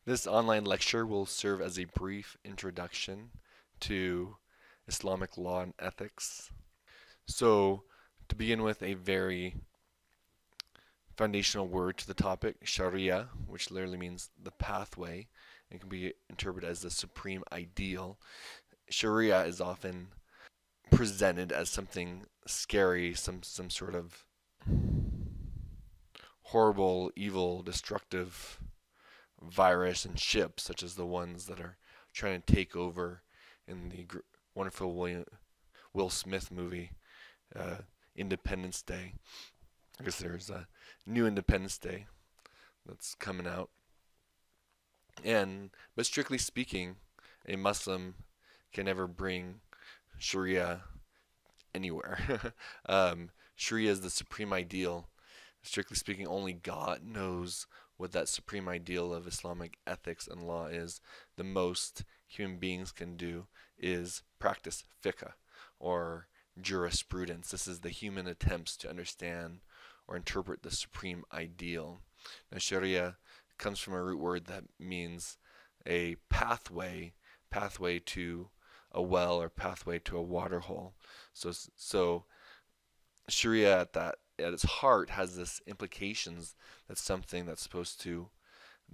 This online lecture will serve as a brief introduction to Islamic law and ethics. So, to begin with, a very foundational word to the topic, Sharia, which literally means the pathway and can be interpreted as the supreme ideal. Sharia is often presented as something scary, some sort of horrible, evil, destructive virus and ship, such as the ones that are trying to take over in the wonderful Will Smith movie, uh, Independence Day. I guess there's a new Independence Day that's coming out. But strictly speaking, a Muslim can never bring Sharia anywhere. Sharia is the supreme ideal. Strictly speaking, only God knows what that supreme ideal of Islamic ethics and law is. The most human beings can do is practice fiqh or jurisprudence. This is the human attempts to understand or interpret the supreme ideal. Now, Sharia comes from a root word that means a pathway to a well or pathway to a water hole. So Sharia at its heart has this implications that something that's supposed to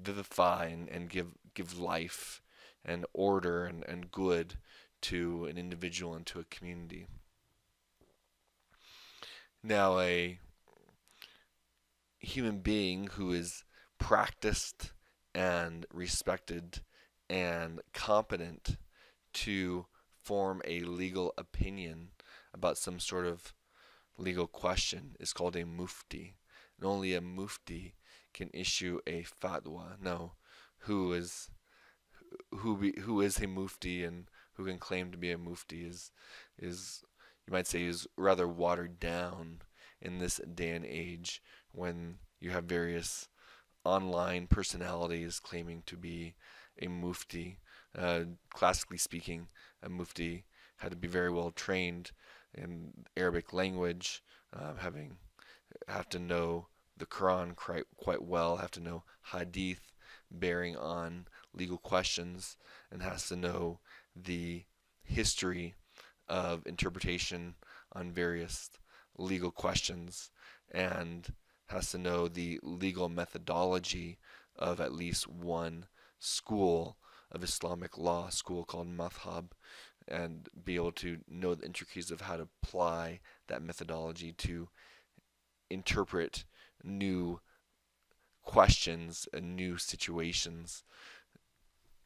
vivify and give life and order and good to an individual and to a community. Now, a human being who is practiced and respected and competent to form a legal opinion about some sort of legal question is called a mufti. And only a mufti can issue a fatwa. Now, who is who is a mufti and who can claim to be a mufti is you might say is rather watered down in this day and age when you have various online personalities claiming to be a mufti. Classically speaking, a mufti had to be very well trained in Arabic language, have to know the Quran quite well, have to know hadith bearing on legal questions, and has to know the history of interpretation on various legal questions, and has to know the legal methodology of at least one school of Islamic law, a school called madhab, and be able to know the intricacies of how to apply that methodology to interpret new questions and new situations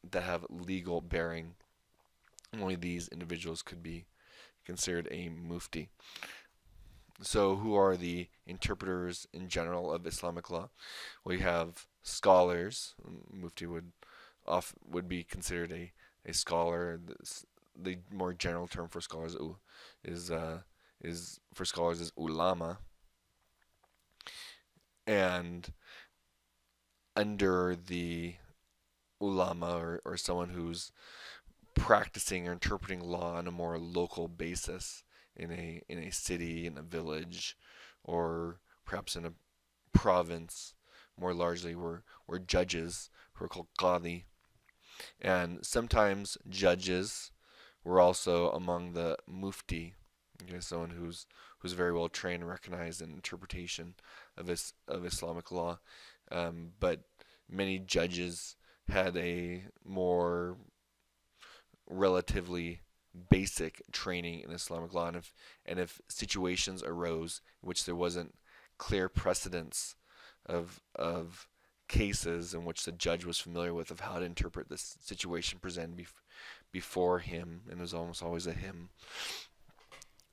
that have legal bearing. Only these individuals could be considered a mufti. So, who are the interpreters in general of Islamic law? We have scholars. Mufti would be considered a scholar. The more general term for scholars is is ulama, and under the ulama or someone who's practicing or interpreting law on a more local basis in a city, in a village, or perhaps in a province. More largely, were judges who are called qadi, and sometimes judges were also among the mufti, okay, someone who's very well trained and recognized in interpretation of Islamic law. But many judges had a more relatively basic training in Islamic law, and if situations arose in which there wasn't clear precedence of cases in which the judge was familiar with of how to interpret this situation presented before him, and it was almost always a him,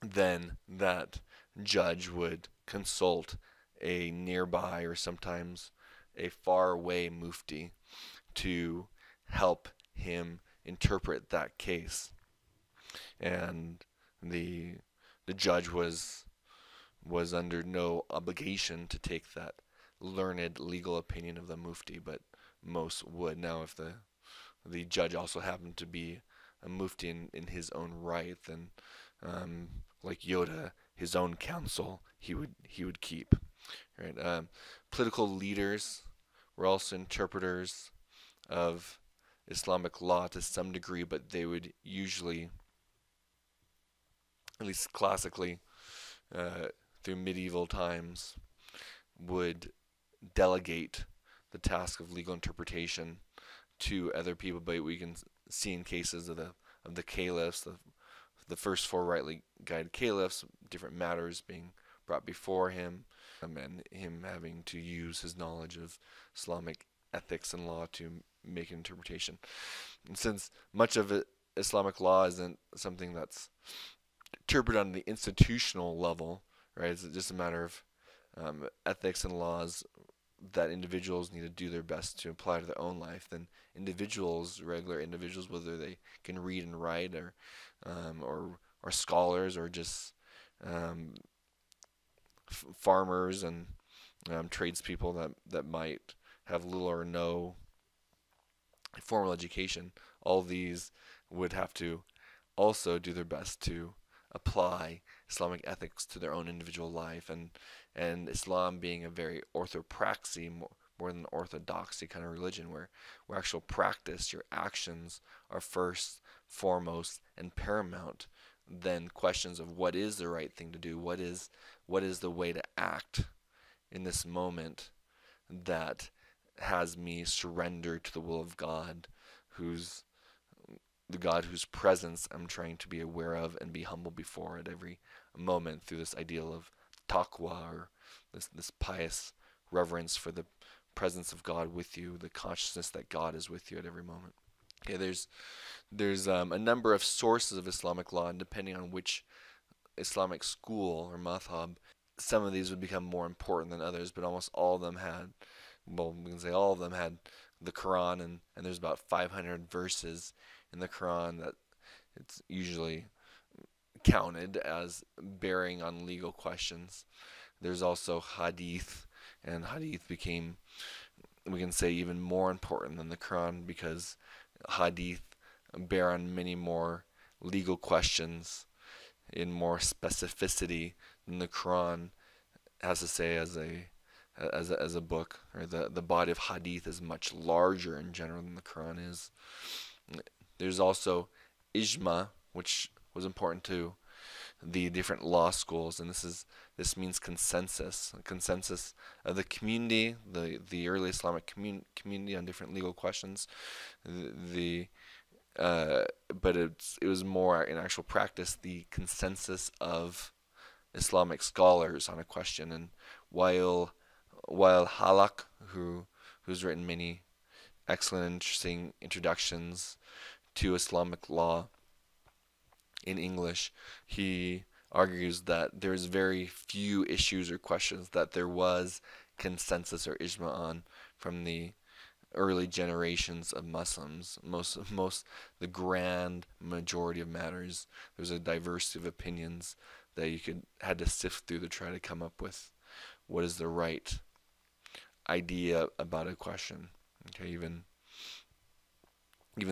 then that judge would consult a nearby or sometimes a far away mufti to help him interpret that case. And the the judge was under no obligation to take that learned legal opinion of the mufti, but most would. Now, if the judge also happened to be a mufti in his own right, then like Yoda, his own counsel he would keep. Right? Political leaders were also interpreters of Islamic law to some degree, but they would usually, at least classically, uh, through medieval times, would delegate the task of legal interpretation to other people. But we can see in cases of the caliphs, the first four rightly guided caliphs, different matters being brought before him, and him having to use his knowledge of Islamic ethics and law to make an interpretation. And since much of Islamic law isn't something that's interpreted on the institutional level, right? It's just a matter of ethics and laws that individuals need to do their best to apply to their own life. Then individuals, regular individuals, whether they can read and write or scholars or just um, farmers and tradespeople that might have little or no formal education, all these would have to also do their best to apply Islamic ethics to their own individual life, and Islam being a very orthopraxy, more than orthodoxy kind of religion, where actual practice, your actions are first, foremost, and paramount. Then questions of what is the right thing to do, what is the way to act in this moment that has me surrender to the will of God, who's the God whose presence I'm trying to be aware of and be humble before at every moment through this ideal of taqwa, or this pious reverence for the presence of God with you, the consciousness that God is with you at every moment. Okay, there's a number of sources of Islamic law, and depending on which Islamic school or madhab, some of these would become more important than others, but almost all of them had, well, we can say all of them had the Quran, and there's about 500 verses in the Quran that it's usually counted as bearing on legal questions. There's also hadith, and hadith became, we can say, even more important than the Quran because hadith bear on many more legal questions in more specificity than the Quran has to say as a book. Or the body of hadith is much larger in general than the Quran is. There's also ijma, which was important to the different law schools, and this means consensus, a consensus of the community, the early Islamic community on different legal questions. The but it was more in actual practice the consensus of Islamic scholars on a question. And while Halak, who's written many excellent, interesting introductions to Islamic law in English, he argues that there's very few issues or questions that there was consensus or ijma on from the early generations of Muslims. Most the grand majority of matters, there's a diversity of opinions that you had to sift through to try to come up with what is the right idea about a question. Okay, even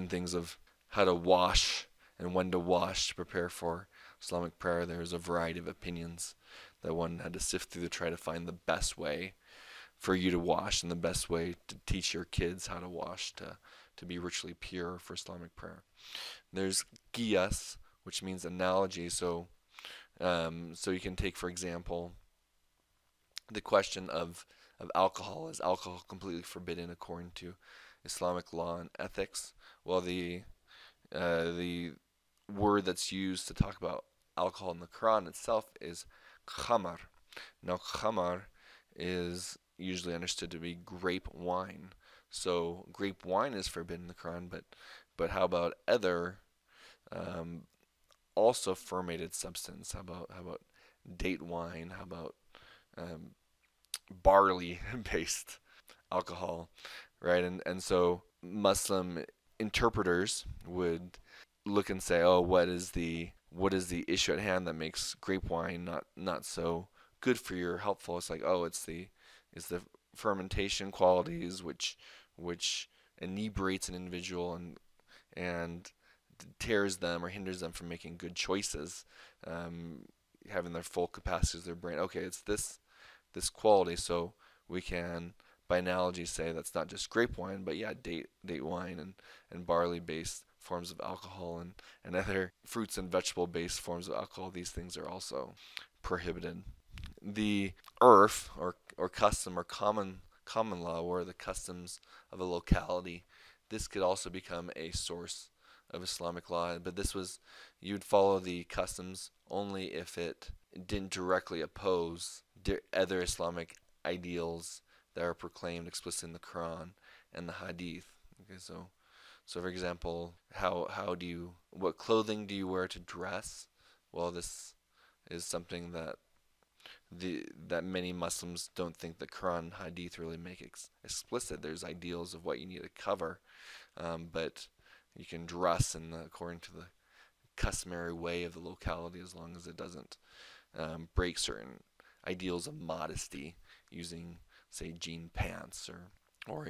things of how to wash and when to wash to prepare for Islamic prayer, there's a variety of opinions that one had to sift through to try to find the best way for you to wash and the best way to teach your kids how to wash to be ritually pure for Islamic prayer. There's qiyas, which means analogy. So you can take, for example, the question of alcohol. Is alcohol completely forbidden according to Islamic law and ethics? Well, the word that's used to talk about alcohol in the Quran itself is khamar. Now, khamar is usually understood to be grape wine. So grape wine is forbidden in the Quran, but how about other also fermented substance? How about date wine? How about barley based alcohol, right? And so Muslim interpreters would look and say, oh, what is the issue at hand that makes grape wine not so good for you or helpful? It's like, oh, it's the fermentation qualities which inebriates an individual and tears them or hinders them from making good choices, having their full capacities of their brain. Okay, it's this quality, so we can, by analogy say that's not just grape wine, but yeah, date wine and barley based forms of alcohol and other fruits and vegetable based forms of alcohol. These things are also prohibited. The urf or custom or common law, or the customs of a locality, this could also become a source of Islamic law. But this was, you'd follow the customs only if it didn't directly oppose other Islamic ideals that are proclaimed explicitly in the Quran and the Hadith. Okay, so for example, what clothing do you wear to dress? Well, this is something that many Muslims don't think the Quran and Hadith really make explicit. There's ideals of what you need to cover, but you can dress according to the customary way of the locality, as long as it doesn't break certain ideals of modesty, using, say, jean pants or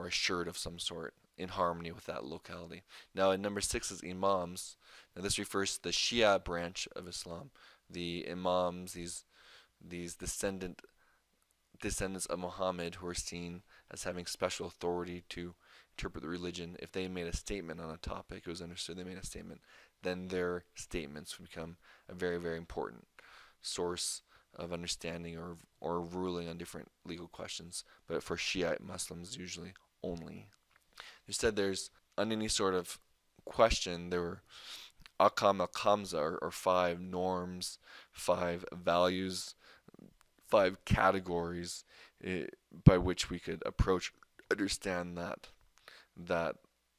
a shirt of some sort in harmony with that locality. Now, in number 6 is imams. Now, this refers to the Shia branch of Islam. The imams, these descendants of Muhammad, who are seen as having special authority to interpret the religion. If they made a statement on a topic, it was understood they made a statement, then their statements would become a very, very important source of understanding or ruling on different legal questions. But for Shiite Muslims, usually only. Instead, there's, on any sort of question, there were Akam al Kamsa, or 5 norms, 5 values, 5 categories by which we could approach, understand that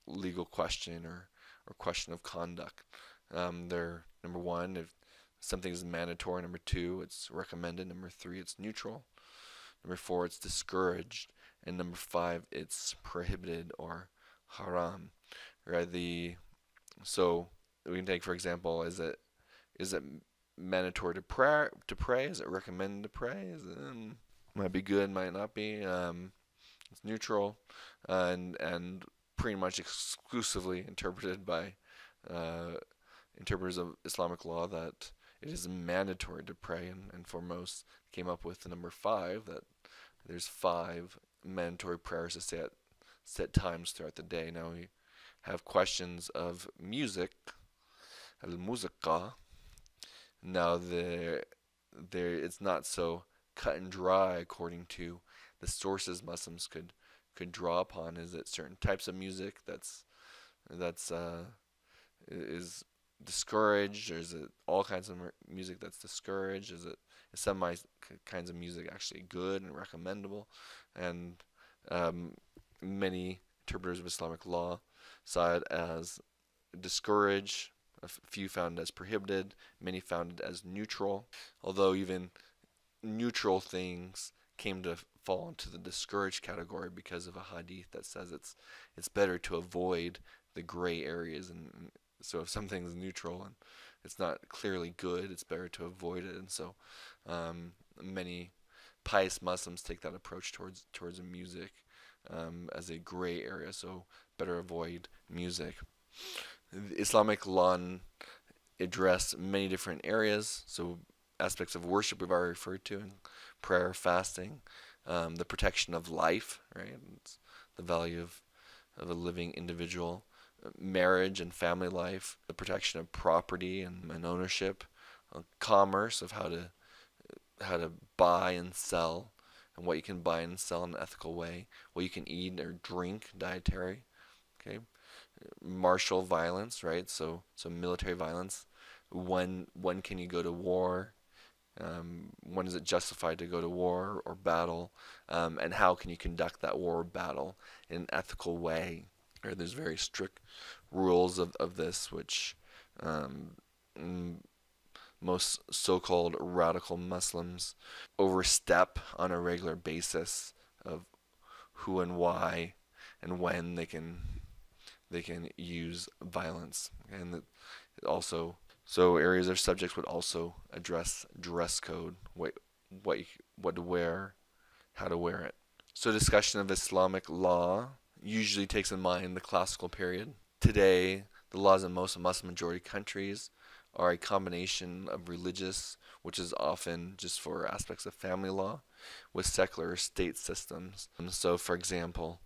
legal question or question of conduct. They're, number 1, if something is mandatory. Number 2, it's recommended. Number 3, it's neutral. Number 4, it's discouraged. And number 5, it's prohibited or haram. Right? So we can take, for example, is it mandatory to pray? Is it recommended to pray? Might be good, might not be. It's neutral, and pretty much exclusively interpreted by interpreters of Islamic law that it is mandatory to pray, and for most came up with the number 5, that there's 5 mandatory prayers to say at set times throughout the day. Now we have questions of music, al-musiqa. Now it's not so cut and dry according to the sources Muslims could draw upon. Is it certain types of music that's is discouraged, or is it all kinds of music that's discouraged? Is some kinds of music actually good and recommendable? And many interpreters of Islamic law saw it as discouraged. A few found it as prohibited. Many found it as neutral. Although even neutral things came to fall into the discouraged category because of a hadith that says it's better to avoid the gray areas, and so if something's neutral and it's not clearly good, it's better to avoid it. And so many pious Muslims take that approach towards music as a gray area, so better avoid music. The Islamic law address many different areas, so aspects of worship we've already referred to, prayer, fasting, the protection of life, right? It's the value of a living individual, marriage and family life, the protection of property and ownership, commerce, of how to buy and sell, and what you can buy and sell in an ethical way, what you can eat or drink, dietary, okay? Martial violence, right? So military violence. When can you go to war? When is it justified to go to war or battle? And how can you conduct that war or battle in an ethical way? Right? There's very strict rules of this, which most so-called radical Muslims overstep on a regular basis, of who and why and when they can use violence. And it also, so areas of subjects would also address dress code, what to wear, how to wear it. So discussion of Islamic law usually takes in mind the classical period. Today, the laws in most Muslim majority countries are a combination of religious, which is often just for aspects of family law, with secular state systems. So, for example,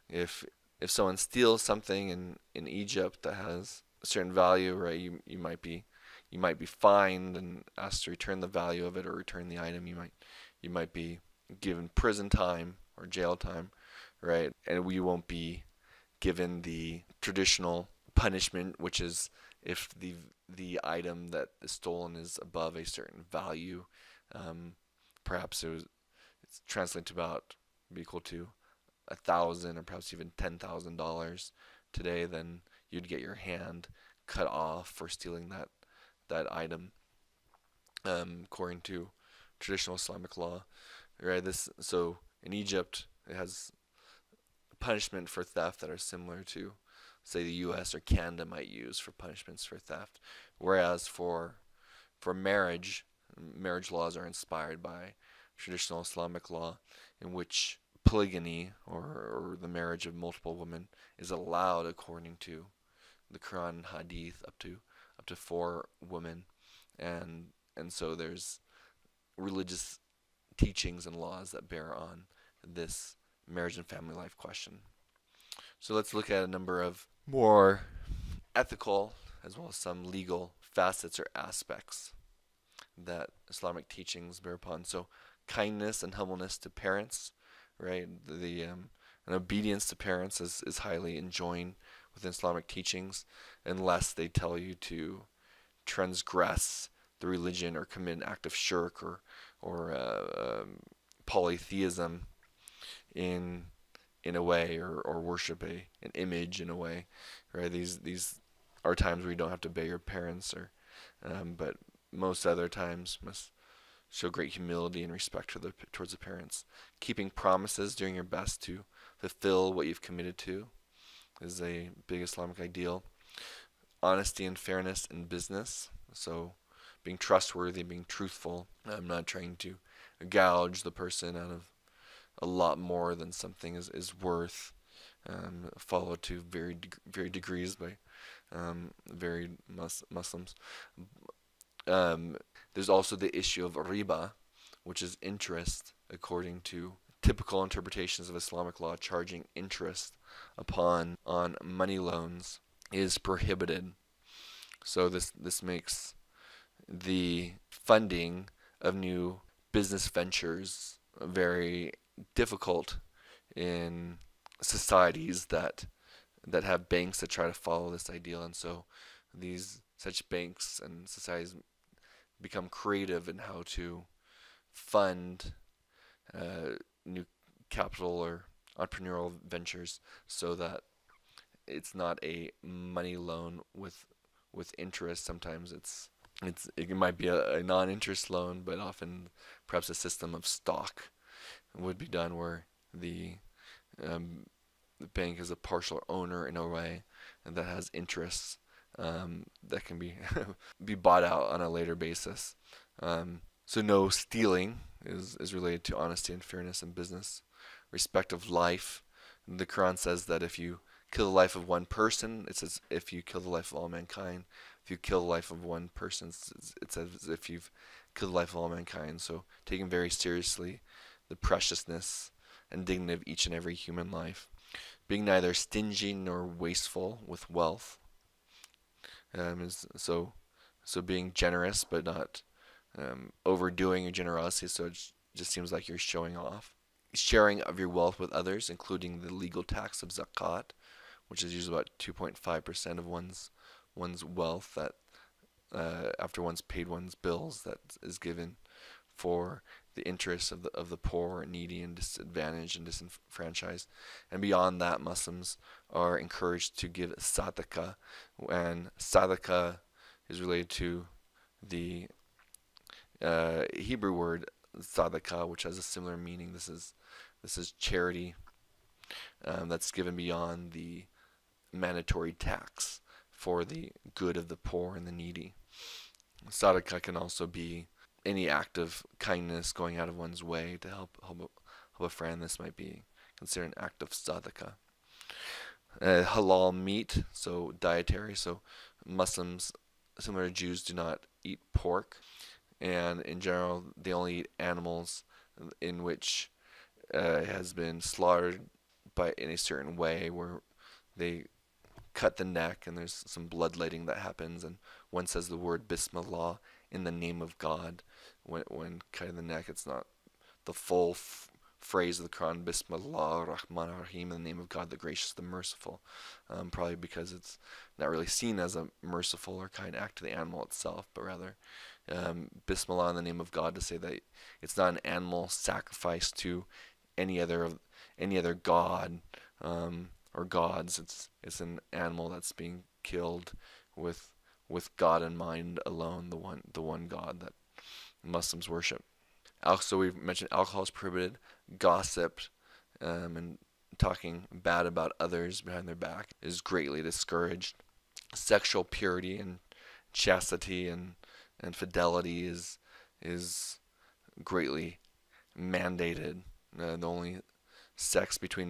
if someone steals something in Egypt that has a certain value, right, you might be fined and asked to return the value of it or return the item. You might be given prison time or jail time, right? And we won't be given the traditional punishment, which is if the item that is stolen is above a certain value. Um, Perhaps it's translated to about be equal to $1,000 or perhaps even $10,000 today. Then you'd get your hand cut off for stealing that item, according to traditional Islamic law. Right. So in Egypt, it has punishment for theft that are similar to, say, the U.S. or Canada might use for punishments for theft. Whereas for marriage laws are inspired by traditional Islamic law, in which polygamy or the marriage of multiple women is allowed according to the Quran and Hadith up to 4 women, and so there's religious teachings and laws that bear on this marriage and family life question. So let's look at a number of more ethical as well as some legal facets or aspects that Islamic teachings bear upon. So kindness and humbleness to parents, right? And obedience to parents is highly enjoined within Islamic teachings, unless they tell you to transgress the religion or commit an act of shirk or polytheism in a way, or worship an image in a way, right? These are times where you don't have to obey your parents, but most other times must show great humility and respect towards the parents. Keeping promises, doing your best to fulfill what you've committed to, is a big Islamic ideal. Honesty and fairness in business, so being trustworthy, being truthful. I'm not trying to gouge the person out of a lot more than something is worth, followed to very degrees by varied Muslims. There's also the issue of riba, which is interest, according to typical interpretations of Islamic law. Charging interest on money loans is prohibited. So this makes the funding of new business ventures very difficult in societies that have banks that try to follow this ideal, and so these such banks and societies become creative in how to fund new capital or entrepreneurial ventures, so that it's not a money loan with interest. Sometimes it might be a non-interest loan, but often perhaps a system of stock would be done where the bank is a partial owner in a way, and that has interests that can be be bought out on a later basis. So no stealing is related to honesty and fairness in business. Respect of life. The Quran says that if you kill the life of one person, it says if you kill the life of all mankind. If you kill the life of one person, it says if you've killed the life of all mankind. So taking very seriously the preciousness and dignity of each and every human life. Being neither stingy nor wasteful with wealth. So being generous but not overdoing your generosity, so it just seems like you're showing off. Sharing of your wealth with others, including the legal tax of zakat, which is usually about 2.5% of one's wealth, that after one's paid one's bills, that is given for the interests of the poor, needy, and disadvantaged and disenfranchised. And beyond that, Muslims are encouraged to give sadaqah, and sadaqah is related to the Hebrew word sadaqah, which has a similar meaning. This is charity that's given beyond the mandatory tax for the good of the poor and the needy. Sadaqah can also be any act of kindness, going out of one's way to help a friend. This might be considered an act of sadaqah. Halal meat, so dietary. So Muslims, similar to Jews, do not eat pork, and in general they only eat animals in which has been slaughtered by in a certain way where they cut the neck and there's some bloodletting that happens, and one says the word Bismillah in the name of God when cutting the neck. It's not the full phrase of the Quran, Bismillah Rahman Rahim, in the name of God, the gracious, the merciful. Probably because it's not really seen as a merciful or kind act to the animal itself, but rather Bismillah in the name of God, to say that it's not an animal sacrificed to any other any other god or gods. It's an animal that's being killed with God in mind alone, the one God that Muslims worship. Also, we've mentioned alcohol is prohibited, gossip, and talking bad about others behind their back is greatly discouraged. Sexual purity and chastity and fidelity is greatly mandated. The only sex between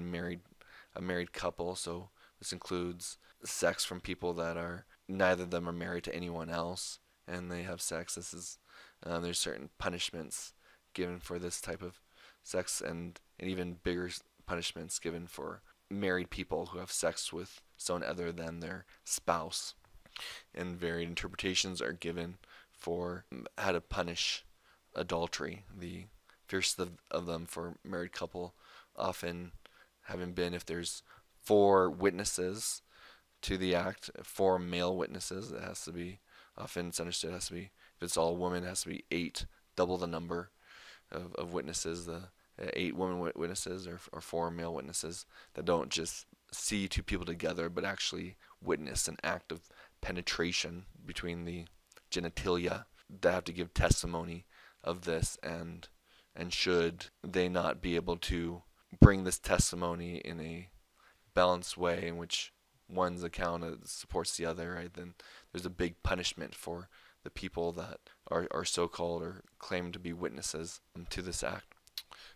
a married couple, so this includes sex from people that are neither of them are married to anyone else, and they have sex. This is there's certain punishments given for this type of sex, and even bigger punishments given for married people who have sex with someone other than their spouse. And varied interpretations are given for how to punish adultery. The fiercest of them for married couple often having been if there's 4 witnesses to the act, 4 male witnesses. It has to be, often it's understood, it has to be, if it's all women, it has to be 8, double the number of witnesses. The 8 women witnesses or 4 male witnesses that don't just see 2 people together, but actually witness an act of penetration between the genitalia. They have to give testimony of this, and should they not be able to bring this testimony in a balanced way in which one's account supports the other, right, then there's a big punishment for the people that are so-called or claim to be witnesses to this act.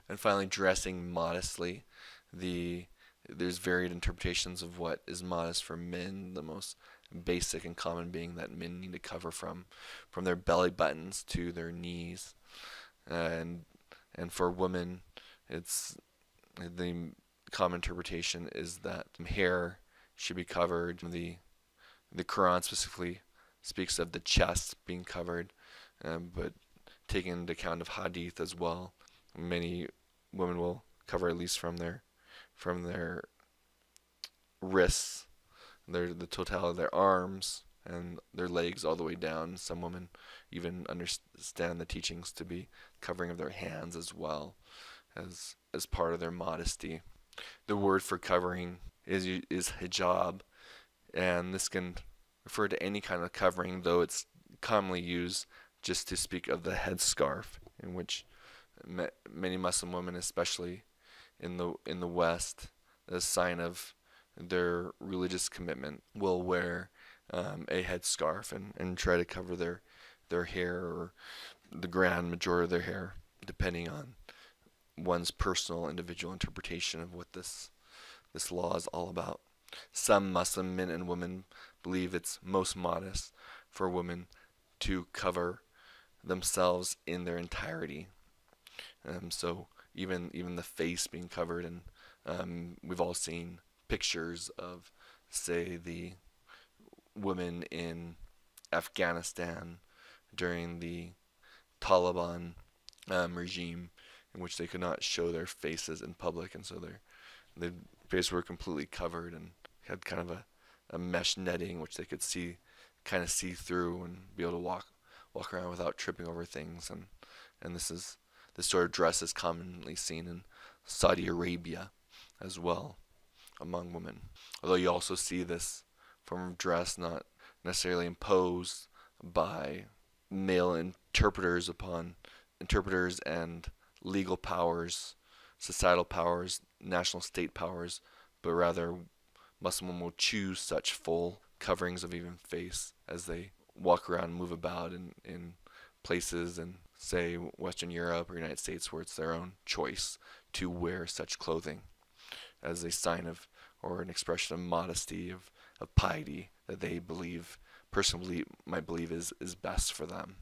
And finally, dressing modestly. There's varied interpretations of what is modest for men. The most basic and common being that men need to cover from their belly buttons to their knees, and for women, it's the common interpretation is that hair should be covered. The Quran specifically speaks of the chest being covered, but taking into account of hadith as well, many women will cover at least from their wrists, the totality of their arms and their legs all the way down. Some women even understand the teachings to be covering of their hands as well as part of their modesty. The word for covering is hijab, and this can refer to any kind of covering, though it's commonly used just to speak of the headscarf, in which many Muslim women, especially in the West, as a sign of their religious commitment, will wear a headscarf and try to cover their hair, or the grand majority of their hair, depending on one's personal individual interpretation of what this law is all about. Some Muslim men and women believe it's most modest for women to cover themselves in their entirety. So even the face being covered, and we've all seen pictures of, say, the women in Afghanistan during the Taliban regime, in which they could not show their faces in public, and so their faces were completely covered and had kind of a mesh netting which they could kind of see through and be able to walk around without tripping over things. And this sort of dress is commonly seen in Saudi Arabia as well among women. Although you also see this form of dress not necessarily imposed by male interpreters upon interpreters and legal powers, societal powers, national state powers, but rather Muslim women will choose such full coverings of even face as they walk around and move about in places in, say, Western Europe or United States, where it's their own choice to wear such clothing as a sign of, or an expression of modesty, of piety that they personally might believe is best for them.